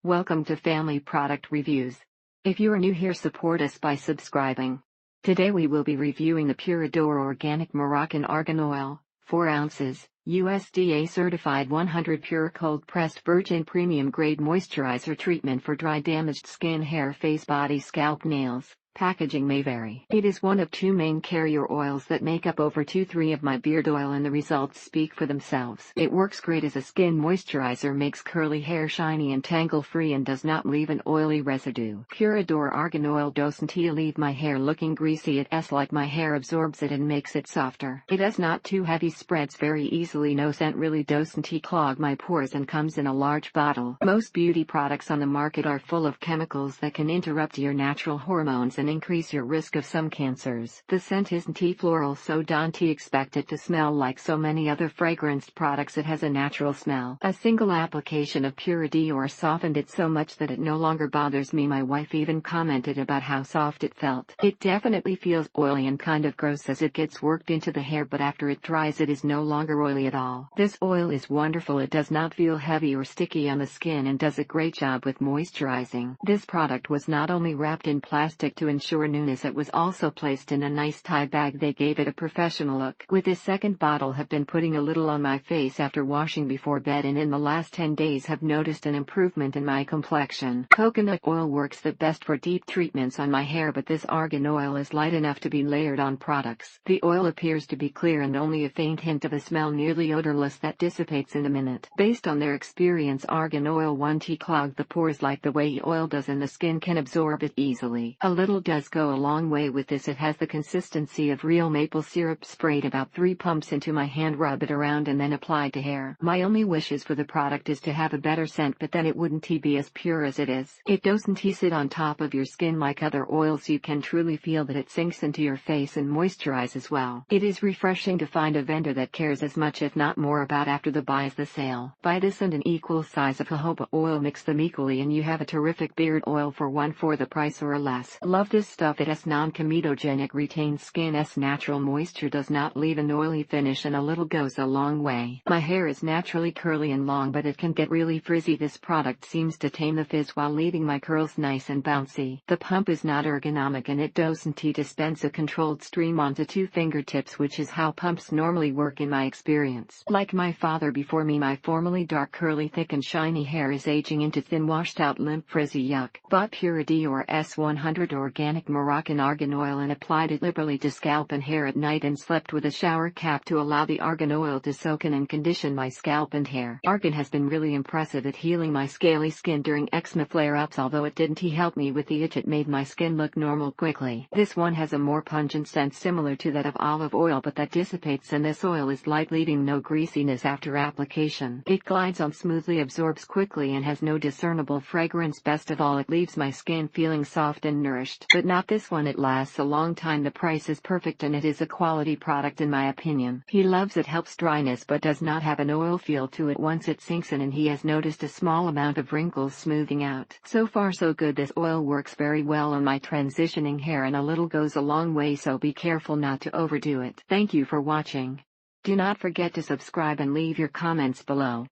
Welcome to Family Product Reviews. If you are new here, support us by subscribing. Today we will be reviewing the PURA DOR Organic Moroccan Argan Oil, 4 ounces, USDA certified 100 pure cold-pressed virgin premium grade moisturizer treatment for dry damaged skin, hair, face, body, scalp, nails. Packaging may vary. It is one of 2 main carrier oils that make up over 2/3 of my beard oil, and the results speak for themselves. It works great as a skin moisturizer, makes curly hair shiny and tangle-free, and does not leave an oily residue. PURA DOR Argan Oil doesn't leave my hair looking greasy. It's like my hair absorbs it and makes it softer. It is not too heavy, spreads very easily, no scent, really doesn't clog my pores, and comes in a large bottle. Most beauty products on the market are full of chemicals that can interrupt your natural hormones and increase your risk of some cancers. The scent isn't floral, so don't expect it to smell like so many other fragranced products. It has a natural smell. A single application of PURA DOR softened it so much that it no longer bothers me. My wife even commented about how soft it felt. It definitely feels oily and kind of gross as it gets worked into the hair, but after it dries it is no longer oily at all. This oil is wonderful. It does not feel heavy or sticky on the skin and does a great job with moisturizing. This product was not only wrapped in plastic to ensure newness, it was also placed in a nice tie bag. They gave it a professional look. With this second bottle, have been putting a little on my face after washing before bed, and in the last 10 days have noticed an improvement in my complexion. Coconut oil works the best for deep treatments on my hair, but this argan oil is light enough to be layered on products. The oil appears to be clear and only a faint hint of a smell, nearly odorless, that dissipates in a minute. Based on their experience, argan oil won't clog the pores like the way oil does, and the skin can absorb it easily. A little does go a long way with this. It has the consistency of real maple syrup. Sprayed about 3 pumps into my hand, rub it around, and then applied to hair. My only wishes for the product is to have a better scent, but then it wouldn't be as pure as it is. It doesn't sit on top of your skin like other oils. You can truly feel that it sinks into your face and moisturizes well. It is refreshing to find a vendor that cares as much, if not more, about after the buy as the sale. Buy this and an equal size of jojoba oil, mix them equally, and you have a terrific beard oil for 1/4 the price or less. Love this stuff. It is non-comedogenic, retains skin's natural moisture, does not leave an oily finish, and a little goes a long way. My hair is naturally curly and long, but it can get really frizzy. This product seems to tame the frizz while leaving my curls nice and bouncy. The pump is not ergonomic, and it doesn't dispense a controlled stream onto 2 fingertips, which is how pumps normally work in my experience. Like my father before me, my formerly dark, curly, thick and shiny hair is aging into thin, washed out, limp, frizzy yuck. Bought PURA DOR 100 Organic Moroccan Argan Oil and applied it liberally to scalp and hair at night, and slept with a shower cap to allow the argan oil to soak in and condition my scalp and hair. Argan has been really impressive at healing my scaly skin during eczema flare-ups. Although it didn't help me with the itch, it made my skin look normal quickly. This one has a more pungent scent similar to that of olive oil, but that dissipates, and this oil is light, leaving no greasiness after application. It glides on smoothly, absorbs quickly, and has no discernible fragrance. Best of all, it leaves my skin feeling soft and nourished. But not this one. It lasts a long time. The price is perfect, and it is a quality product in my opinion. He loves it. Helps dryness but does not have an oil feel to it once it sinks in, and he has noticed a small amount of wrinkles smoothing out. So far so good. This oil works very well on my transitioning hair, and a little goes a long way, so be careful not to overdo it. Thank you for watching. Do not forget to subscribe and leave your comments below.